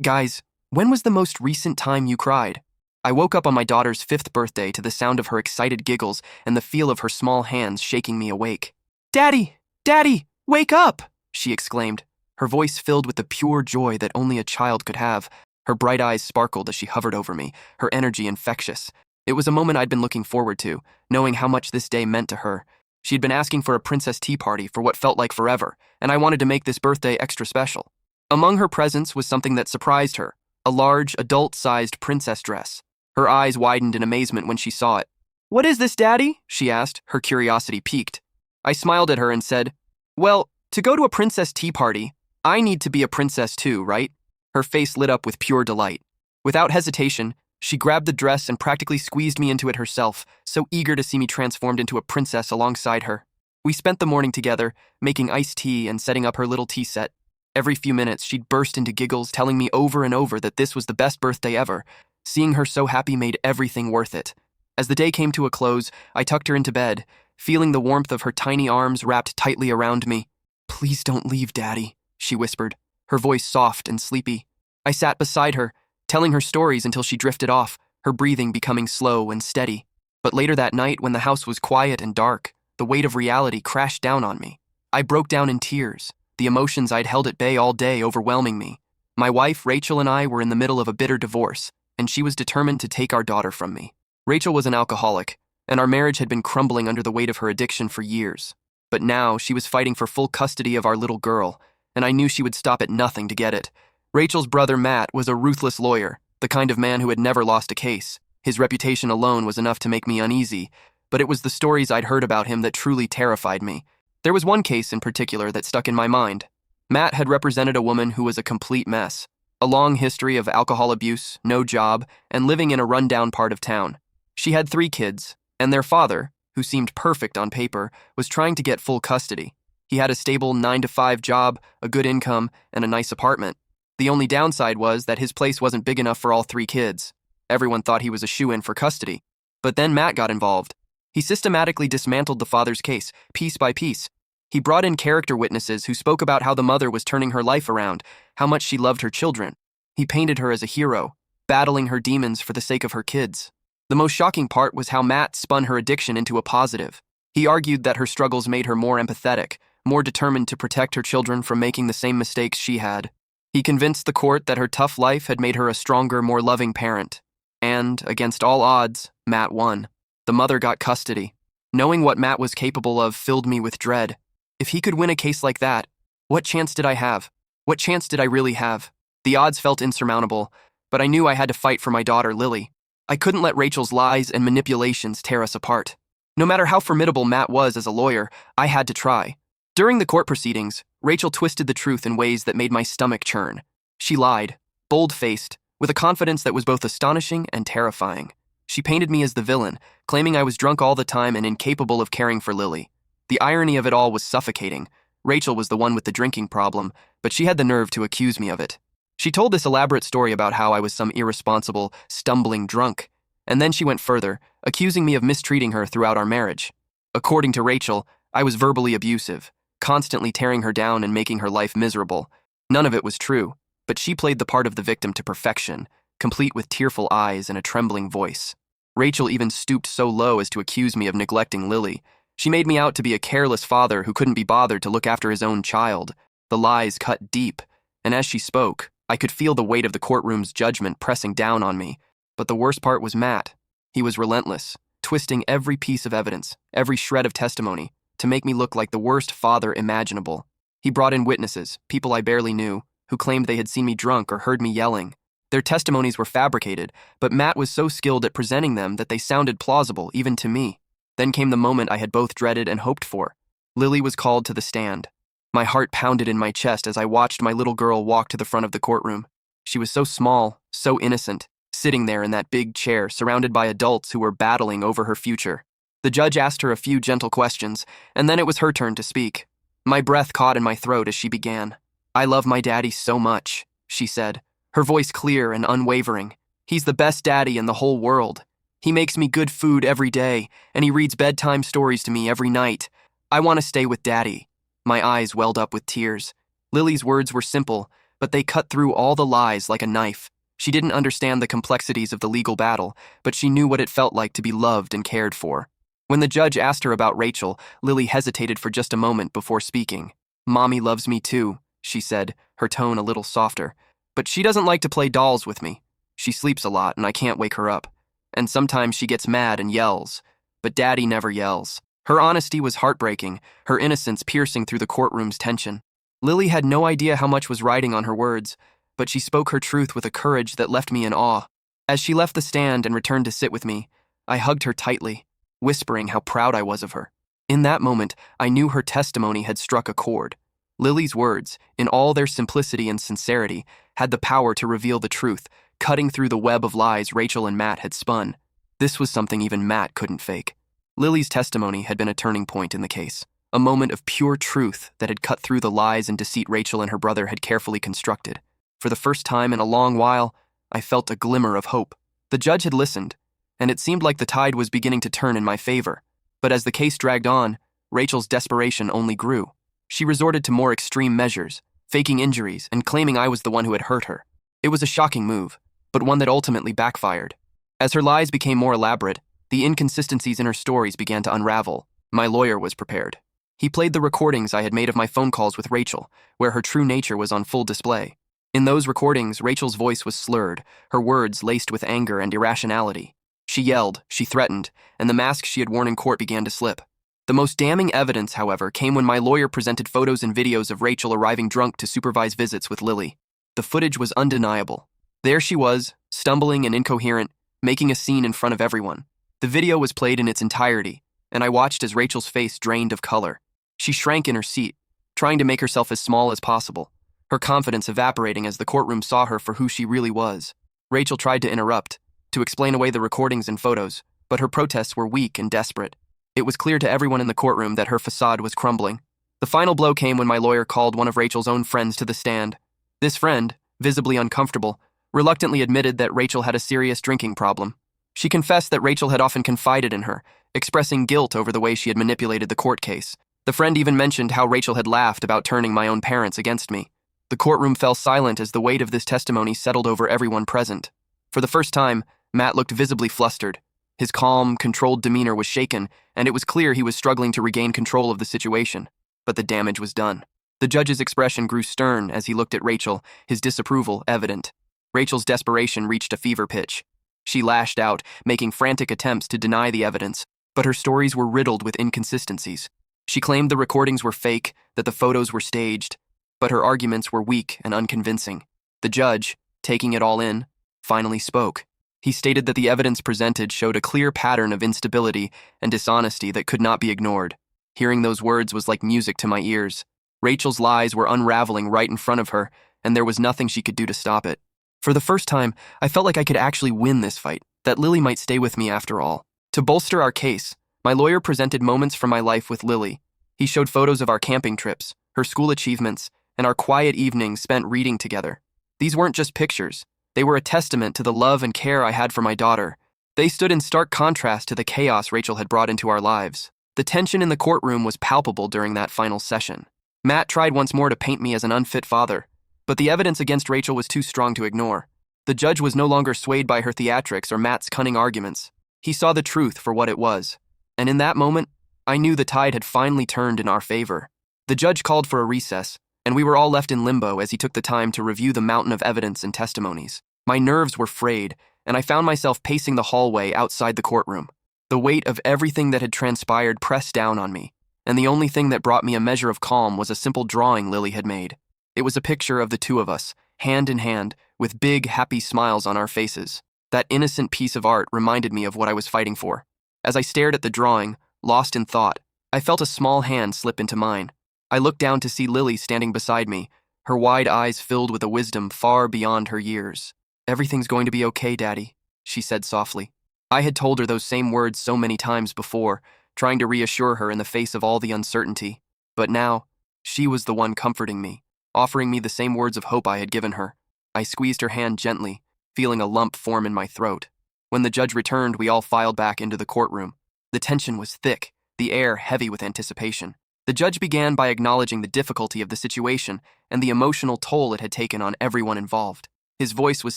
Guys, when was the most recent time you cried? I woke up on my daughter's 5th birthday to the sound of her excited giggles and the feel of her small hands shaking me awake. "Daddy! Daddy! Wake up!" she exclaimed, her voice filled with the pure joy that only a child could have. Her bright eyes sparkled as she hovered over me, her energy infectious. It was a moment I'd been looking forward to, knowing how much this day meant to her. She'd been asking for a princess tea party for what felt like forever, and I wanted to make this birthday extra special. Among her presents was something that surprised her, a large, adult-sized princess dress. Her eyes widened in amazement when she saw it. "What is this, Daddy?" she asked, her curiosity piqued. I smiled at her and said, "Well, to go to a princess tea party, I need to be a princess too, right?" Her face lit up with pure delight. Without hesitation, she grabbed the dress and practically squeezed me into it herself, so eager to see me transformed into a princess alongside her. We spent the morning together, making iced tea and setting up her little tea set. Every few minutes, she'd burst into giggles, telling me over and over that this was the best birthday ever. Seeing her so happy made everything worth it. As the day came to a close, I tucked her into bed, feeling the warmth of her tiny arms wrapped tightly around me. "Please don't leave, Daddy," she whispered, her voice soft and sleepy. I sat beside her, telling her stories until she drifted off, her breathing becoming slow and steady. But later that night, when the house was quiet and dark, the weight of reality crashed down on me. I broke down in tears, the emotions I'd held at bay all day overwhelming me. My wife, Rachel, and I were in the middle of a bitter divorce, and she was determined to take our daughter from me. Rachel was an alcoholic, and our marriage had been crumbling under the weight of her addiction for years. But now she was fighting for full custody of our little girl, and I knew she would stop at nothing to get it. Rachel's brother, Matt, was a ruthless lawyer, the kind of man who had never lost a case. His reputation alone was enough to make me uneasy, but it was the stories I'd heard about him that truly terrified me. There was one case in particular that stuck in my mind. Matt had represented a woman who was a complete mess. A long history of alcohol abuse, no job, and living in a rundown part of town. She had 3 kids, and their father, who seemed perfect on paper, was trying to get full custody. He had a stable 9-to-5 job, a good income, and a nice apartment. The only downside was that his place wasn't big enough for all 3 kids. Everyone thought he was a shoo-in for custody. But then Matt got involved. He systematically dismantled the father's case, piece by piece. He brought in character witnesses who spoke about how the mother was turning her life around, how much she loved her children. He painted her as a hero, battling her demons for the sake of her kids. The most shocking part was how Matt spun her addiction into a positive. He argued that her struggles made her more empathetic, more determined to protect her children from making the same mistakes she had. He convinced the court that her tough life had made her a stronger, more loving parent. And, against all odds, Matt won. The mother got custody. Knowing what Matt was capable of filled me with dread. If he could win a case like that, what chance did I have? What chance did I really have? The odds felt insurmountable, but I knew I had to fight for my daughter, Lily. I couldn't let Rachel's lies and manipulations tear us apart. No matter how formidable Matt was as a lawyer, I had to try. During the court proceedings, Rachel twisted the truth in ways that made my stomach churn. She lied, bold-faced, with a confidence that was both astonishing and terrifying. She painted me as the villain, claiming I was drunk all the time and incapable of caring for Lily. The irony of it all was suffocating. Rachel was the one with the drinking problem, but she had the nerve to accuse me of it. She told this elaborate story about how I was some irresponsible, stumbling drunk, and then she went further, accusing me of mistreating her throughout our marriage. According to Rachel, I was verbally abusive, constantly tearing her down and making her life miserable. None of it was true, but she played the part of the victim to perfection, complete with tearful eyes and a trembling voice. Rachel even stooped so low as to accuse me of neglecting Lily. She made me out to be a careless father who couldn't be bothered to look after his own child. The lies cut deep, and as she spoke, I could feel the weight of the courtroom's judgment pressing down on me. But the worst part was Matt. He was relentless, twisting every piece of evidence, every shred of testimony, to make me look like the worst father imaginable. He brought in witnesses, people I barely knew, who claimed they had seen me drunk or heard me yelling. Their testimonies were fabricated, but Matt was so skilled at presenting them that they sounded plausible, even to me. Then came the moment I had both dreaded and hoped for. Lily was called to the stand. My heart pounded in my chest as I watched my little girl walk to the front of the courtroom. She was so small, so innocent, sitting there in that big chair, surrounded by adults who were battling over her future. The judge asked her a few gentle questions, and then it was her turn to speak. My breath caught in my throat as she began. "I love my daddy so much," she said, her voice clear and unwavering. "He's the best daddy in the whole world. He makes me good food every day, and he reads bedtime stories to me every night. I want to stay with Daddy." My eyes welled up with tears. Lily's words were simple, but they cut through all the lies like a knife. She didn't understand the complexities of the legal battle, but she knew what it felt like to be loved and cared for. When the judge asked her about Rachel, Lily hesitated for just a moment before speaking. "Mommy loves me too," she said, her tone a little softer. "But she doesn't like to play dolls with me. She sleeps a lot and I can't wake her up. And sometimes she gets mad and yells. But Daddy never yells." Her honesty was heartbreaking, her innocence piercing through the courtroom's tension. Lily had no idea how much was riding on her words, but she spoke her truth with a courage that left me in awe. As she left the stand and returned to sit with me, I hugged her tightly, whispering how proud I was of her. In that moment, I knew her testimony had struck a chord. Lily's words, in all their simplicity and sincerity, had the power to reveal the truth, cutting through the web of lies Rachel and Matt had spun. This was something even Matt couldn't fake. Lily's testimony had been a turning point in the case, a moment of pure truth that had cut through the lies and deceit Rachel and her brother had carefully constructed. For the first time in a long while, I felt a glimmer of hope. The judge had listened, and it seemed like the tide was beginning to turn in my favor. But as the case dragged on, Rachel's desperation only grew. She resorted to more extreme measures, faking injuries and claiming I was the one who had hurt her. It was a shocking move, but one that ultimately backfired. As her lies became more elaborate, the inconsistencies in her stories began to unravel. My lawyer was prepared. He played the recordings I had made of my phone calls with Rachel, where her true nature was on full display. In those recordings, Rachel's voice was slurred, her words laced with anger and irrationality. She yelled, she threatened, and the mask she had worn in court began to slip. The most damning evidence, however, came when my lawyer presented photos and videos of Rachel arriving drunk to supervise visits with Lily. The footage was undeniable. There she was, stumbling and incoherent, making a scene in front of everyone. The video was played in its entirety, and I watched as Rachel's face drained of color. She shrank in her seat, trying to make herself as small as possible, her confidence evaporating as the courtroom saw her for who she really was. Rachel tried to interrupt, to explain away the recordings and photos, but her protests were weak and desperate. It was clear to everyone in the courtroom that her facade was crumbling. The final blow came when my lawyer called one of Rachel's own friends to the stand. This friend, visibly uncomfortable, reluctantly admitted that Rachel had a serious drinking problem. She confessed that Rachel had often confided in her, expressing guilt over the way she had manipulated the court case. The friend even mentioned how Rachel had laughed about turning my own parents against me. The courtroom fell silent as the weight of this testimony settled over everyone present. For the first time, Matt looked visibly flustered. His calm, controlled demeanor was shaken, and it was clear he was struggling to regain control of the situation. But the damage was done. The judge's expression grew stern as he looked at Rachel, his disapproval evident. Rachel's desperation reached a fever pitch. She lashed out, making frantic attempts to deny the evidence, but her stories were riddled with inconsistencies. She claimed the recordings were fake, that the photos were staged, but her arguments were weak and unconvincing. The judge, taking it all in, finally spoke. He stated that the evidence presented showed a clear pattern of instability and dishonesty that could not be ignored. Hearing those words was like music to my ears. Rachel's lies were unraveling right in front of her, and there was nothing she could do to stop it. For the first time, I felt like I could actually win this fight, that Lily might stay with me after all. To bolster our case, my lawyer presented moments from my life with Lily. He showed photos of our camping trips, her school achievements, and our quiet evenings spent reading together. These weren't just pictures. They were a testament to the love and care I had for my daughter. They stood in stark contrast to the chaos Rachel had brought into our lives. The tension in the courtroom was palpable during that final session. Matt tried once more to paint me as an unfit father, but the evidence against Rachel was too strong to ignore. The judge was no longer swayed by her theatrics or Matt's cunning arguments. He saw the truth for what it was. And in that moment, I knew the tide had finally turned in our favor. The judge called for a recess, and we were all left in limbo as he took the time to review the mountain of evidence and testimonies. My nerves were frayed, and I found myself pacing the hallway outside the courtroom. The weight of everything that had transpired pressed down on me, and the only thing that brought me a measure of calm was a simple drawing Lily had made. It was a picture of the two of us, hand in hand, with big, happy smiles on our faces. That innocent piece of art reminded me of what I was fighting for. As I stared at the drawing, lost in thought, I felt a small hand slip into mine. I looked down to see Lily standing beside me, her wide eyes filled with a wisdom far beyond her years. "Everything's going to be okay, Daddy," she said softly. I had told her those same words so many times before, trying to reassure her in the face of all the uncertainty. But now, she was the one comforting me, offering me the same words of hope I had given her. I squeezed her hand gently, feeling a lump form in my throat. When the judge returned, we all filed back into the courtroom. The tension was thick, the air heavy with anticipation. The judge began by acknowledging the difficulty of the situation and the emotional toll it had taken on everyone involved. His voice was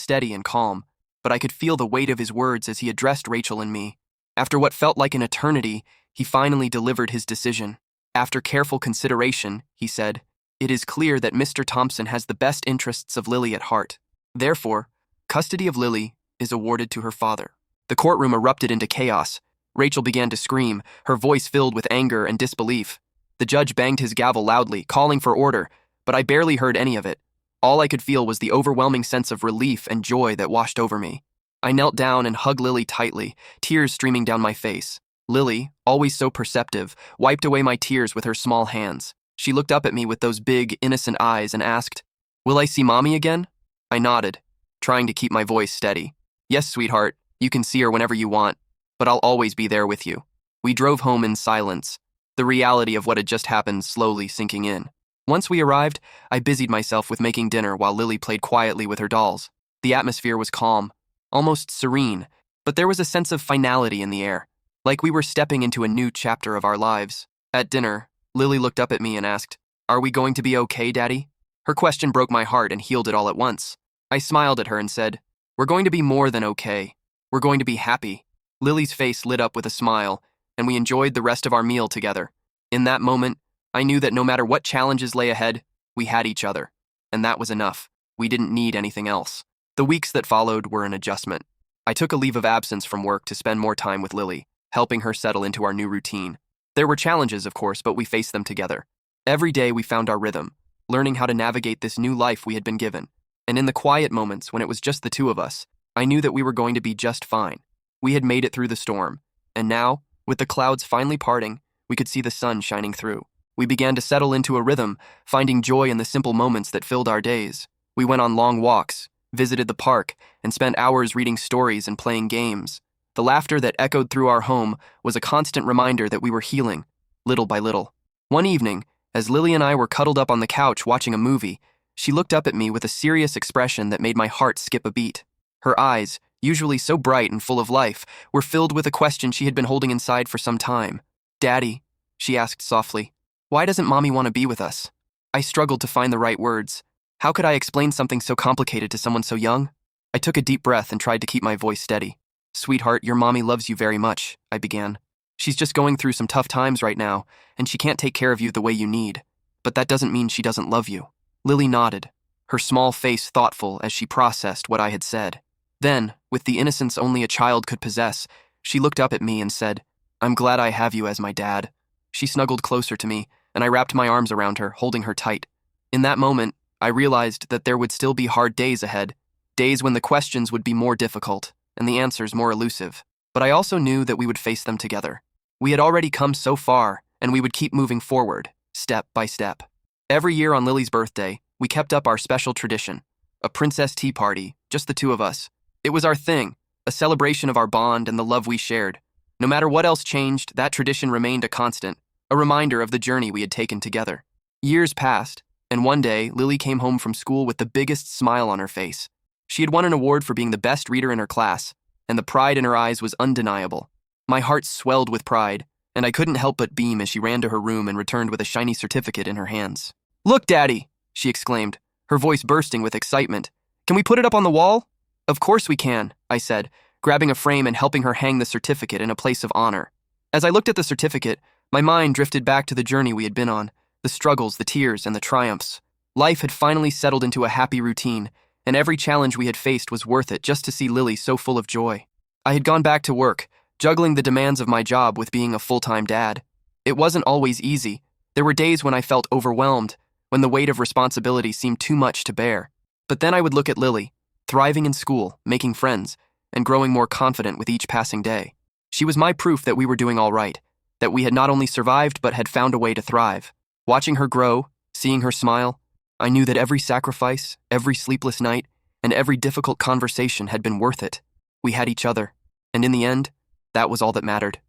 steady and calm, but I could feel the weight of his words as he addressed Rachel and me. After what felt like an eternity, he finally delivered his decision. After careful consideration, he said, "It is clear that Mr. Thompson has the best interests of Lily at heart. Therefore, custody of Lily is awarded to her father." The courtroom erupted into chaos. Rachel began to scream, her voice filled with anger and disbelief. The judge banged his gavel loudly, calling for order, but I barely heard any of it. All I could feel was the overwhelming sense of relief and joy that washed over me. I knelt down and hugged Lily tightly, tears streaming down my face. Lily, always so perceptive, wiped away my tears with her small hands. She looked up at me with those big, innocent eyes and asked, "Will I see Mommy again?" I nodded, trying to keep my voice steady. "Yes, sweetheart, you can see her whenever you want, but I'll always be there with you." We drove home in silence, the reality of what had just happened slowly sinking in. Once we arrived, I busied myself with making dinner while Lily played quietly with her dolls. The atmosphere was calm, almost serene, but there was a sense of finality in the air, like we were stepping into a new chapter of our lives. At dinner, Lily looked up at me and asked, "Are we going to be okay, Daddy?" Her question broke my heart and healed it all at once. I smiled at her and said, "We're going to be more than okay. We're going to be happy." Lily's face lit up with a smile, and we enjoyed the rest of our meal together. In that moment, I knew that no matter what challenges lay ahead, we had each other, and that was enough. We didn't need anything else. The weeks that followed were an adjustment. I took a leave of absence from work to spend more time with Lily, helping her settle into our new routine. There were challenges, of course, but we faced them together. Every day we found our rhythm, learning how to navigate this new life we had been given. And in the quiet moments when it was just the two of us, I knew that we were going to be just fine. We had made it through the storm, and now, with the clouds finally parting, we could see the sun shining through. We began to settle into a rhythm, finding joy in the simple moments that filled our days. We went on long walks, visited the park, and spent hours reading stories and playing games. The laughter that echoed through our home was a constant reminder that we were healing, little by little. One evening, as Lily and I were cuddled up on the couch watching a movie, she looked up at me with a serious expression that made my heart skip a beat. Her eyes, usually so bright and full of life, were filled with a question she had been holding inside for some time. "Daddy," she asked softly, "why doesn't Mommy want to be with us?" I struggled to find the right words. How could I explain something so complicated to someone so young? I took a deep breath and tried to keep my voice steady. "Sweetheart, your Mommy loves you very much," I began. "She's just going through some tough times right now, and she can't take care of you the way you need. But that doesn't mean she doesn't love you." Lily nodded, her small face thoughtful as she processed what I had said. Then, with the innocence only a child could possess, she looked up at me and said, "I'm glad I have you as my dad." She snuggled closer to me, and I wrapped my arms around her, holding her tight. In that moment, I realized that there would still be hard days ahead, days when the questions would be more difficult and the answers more elusive. But I also knew that we would face them together. We had already come so far, and we would keep moving forward, step by step. Every year on Lily's birthday, we kept up our special tradition, a princess tea party, just the two of us. It was our thing, a celebration of our bond and the love we shared. No matter what else changed, that tradition remained a constant, a reminder of the journey we had taken together. Years passed, and one day, Lily came home from school with the biggest smile on her face. She had won an award for being the best reader in her class, and the pride in her eyes was undeniable. My heart swelled with pride, and I couldn't help but beam as she ran to her room and returned with a shiny certificate in her hands. "Look, Daddy!" she exclaimed, her voice bursting with excitement. "Can we put it up on the wall?" "Of course we can," I said, grabbing a frame and helping her hang the certificate in a place of honor. As I looked at the certificate, my mind drifted back to the journey we had been on, the struggles, the tears, and the triumphs. Life had finally settled into a happy routine, and every challenge we had faced was worth it just to see Lily so full of joy. I had gone back to work, juggling the demands of my job with being a full-time dad. It wasn't always easy. There were days when I felt overwhelmed, when the weight of responsibility seemed too much to bear. But then I would look at Lily, thriving in school, making friends, and growing more confident with each passing day. She was my proof that we were doing all right, that we had not only survived but had found a way to thrive. Watching her grow, seeing her smile, I knew that every sacrifice, every sleepless night, and every difficult conversation had been worth it. We had each other, and in the end, that was all that mattered.